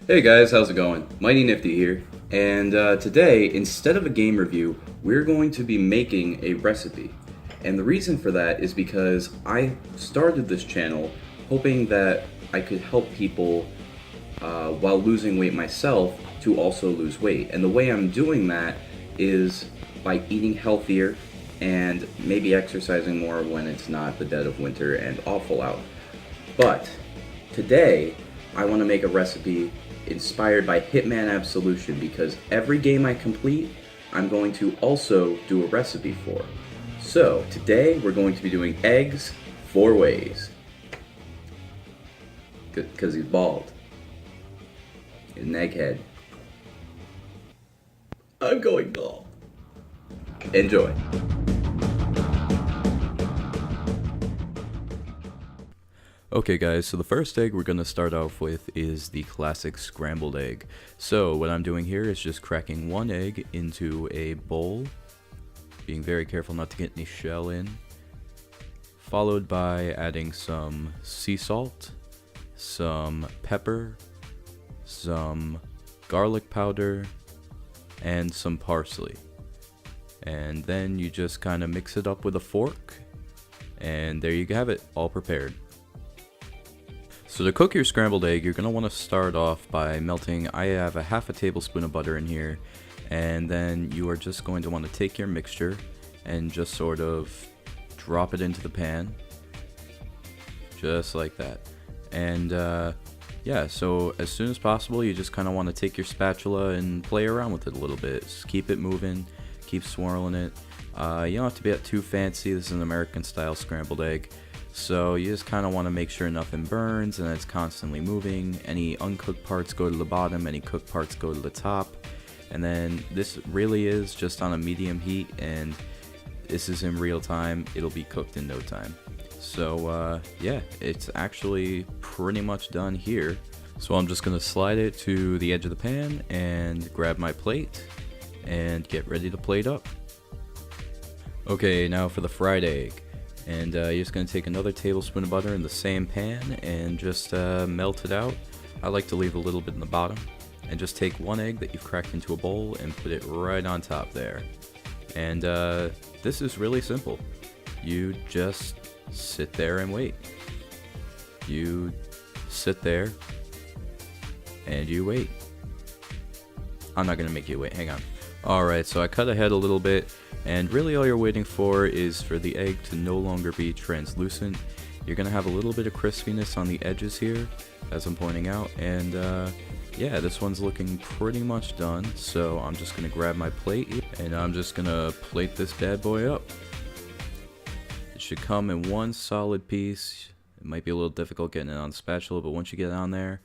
Hey guys, how's it going? MightyNifty here, and today, instead of a game review, we're going to be making a recipe. And the reason for that is because I started this channel hoping that I could help people while losing weight myself to also lose weight. And the way I'm doing that is by eating healthier and maybe exercising more when it's not the dead of winter and awful out. But today, I want to make a recipe inspired by Hitman Absolution because every game I complete, I'm going to also do a recipe for. So, today we're going to be doing eggs 4 ways. Because he's bald. He's an egghead. I'm going bald. Enjoy. Okay guys, so the first egg we're going to start off with is the classic scrambled egg. So what I'm doing here is just cracking one egg into a bowl, being very careful not to get any shell in, followed by adding some sea salt, some pepper, some garlic powder, and some parsley. And then you just kind of mix it up with a fork, and there you have it, all prepared. So to cook your scrambled egg, you're going to want to start off by melting, I have a half a tablespoon of butter in here, and then you are just going to want to take your mixture and just sort of drop it into the pan, just like that. And yeah, so as soon as possible, you just kind of want to take your spatula and play around with it a little bit. Just keep it moving, keep swirling it. You don't have to be too fancy. This is an American style scrambled egg. So you just kind of want to make sure nothing burns and it's constantly moving. Any uncooked parts go to the bottom, any cooked parts go to the top. And then this really is just on a medium heat, and this is in real time. It'll be cooked in no time. So yeah, it's actually pretty much done here. So I'm just going to slide it to the edge of the pan and grab my plate and get ready to plate up. Okay, now for the fried egg. And you're just going to take another tablespoon of butter in the same pan and just melt it out. I like to leave a little bit in the bottom. And just take one egg that you've cracked into a bowl and put it right on top there. And this is really simple. You just sit there and wait. You sit there and you wait. I'm not going to make you wait, hang on. Alright, so I cut ahead a little bit. And really all you're waiting for is for the egg to no longer be translucent. You're going to have a little bit of crispiness on the edges here, as I'm pointing out. And yeah, this one's looking pretty much done. So I'm just going to grab my plate and I'm just going to plate this bad boy up. It should come in one solid piece. It might be a little difficult getting it on the spatula, but once you get it on there,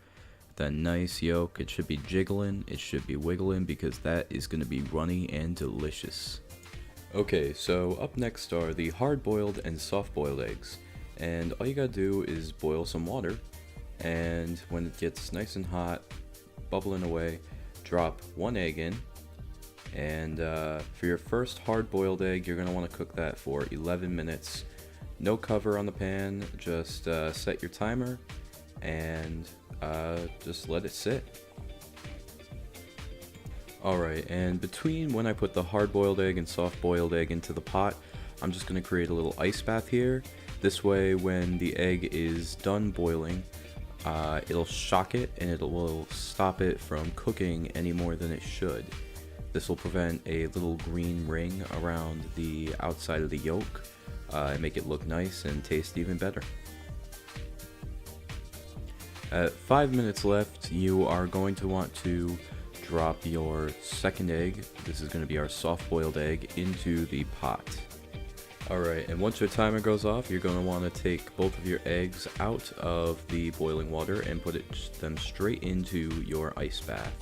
that nice yolk, it should be jiggling, it should be wiggling, because that is going to be runny and delicious. Okay, so up next are the hard-boiled and soft-boiled eggs, and all you gotta do is boil some water, and when it gets nice and hot, bubbling away, drop one egg in, and for your first hard-boiled egg, you're gonna want to cook that for 11 minutes. No cover on the pan, just set your timer, and just let it sit. Alright, and between when I put the hard-boiled egg and soft-boiled egg into the pot, I'm just going to create a little ice bath here. This way, when the egg is done boiling, it'll shock it and it will stop it from cooking any more than it should. This will prevent a little green ring around the outside of the yolk and make it look nice and taste even better. At 5 minutes left, you are going to want to drop your second egg, this is going to be our soft-boiled egg, into the pot. Alright, and once your timer goes off, you're going to want to take both of your eggs out of the boiling water and put them straight into your ice bath.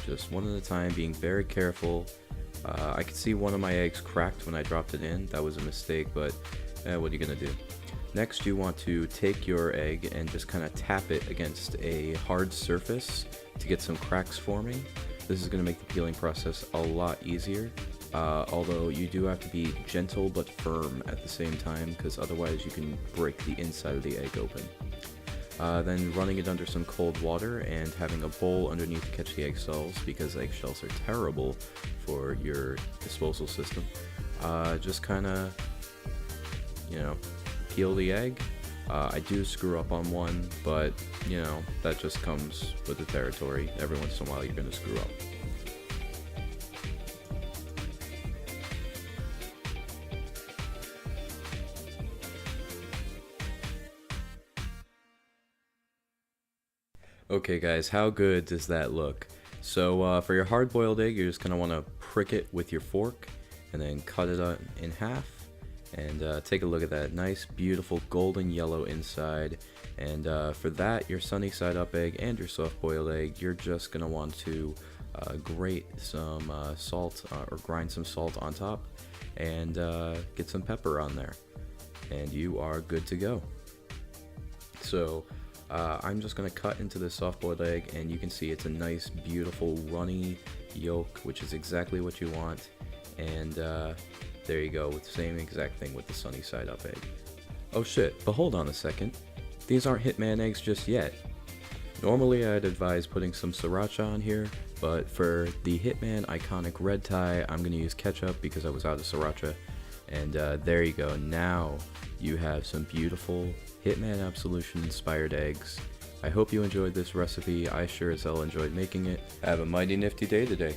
Just one at a time, being very careful. I could see one of my eggs cracked when I dropped it in. That was a mistake, but what are you going to do? Next, you want to take your egg and just kind of tap it against a hard surface to get some cracks forming. This is going to make the peeling process a lot easier, although you do have to be gentle but firm at the same time, because otherwise you can break the inside of the egg open. then running it under some cold water and having a bowl underneath to catch the eggshells, because eggshells are terrible for your disposal system. Just kind of, you know, peel the egg. I do screw up on one, but, you know, that just comes with the territory. Every once in a while you're going to screw up. Okay guys, how good does that look? So for your hard-boiled egg, you're just going to want to prick it with your fork and then cut it in half. And take a look at that nice, beautiful golden yellow inside. And for that, your sunny side up egg and your soft boiled egg, you're just going to want to grate some salt or grind some salt on top and get some pepper on there. And you are good to go. So I'm just going to cut into this soft boiled egg, and you can see it's a nice, beautiful, runny yolk, which is exactly what you want. And there you go, with the same exact thing with the sunny side up egg. Oh shit, but hold on a second. These aren't Hitman eggs just yet. Normally I'd advise putting some sriracha on here, but for the Hitman iconic red tie, I'm going to use ketchup because I was out of sriracha. And there you go, now you have some beautiful Hitman Absolution inspired eggs. I hope you enjoyed this recipe. I sure as hell enjoyed making it. Have a mighty nifty day today.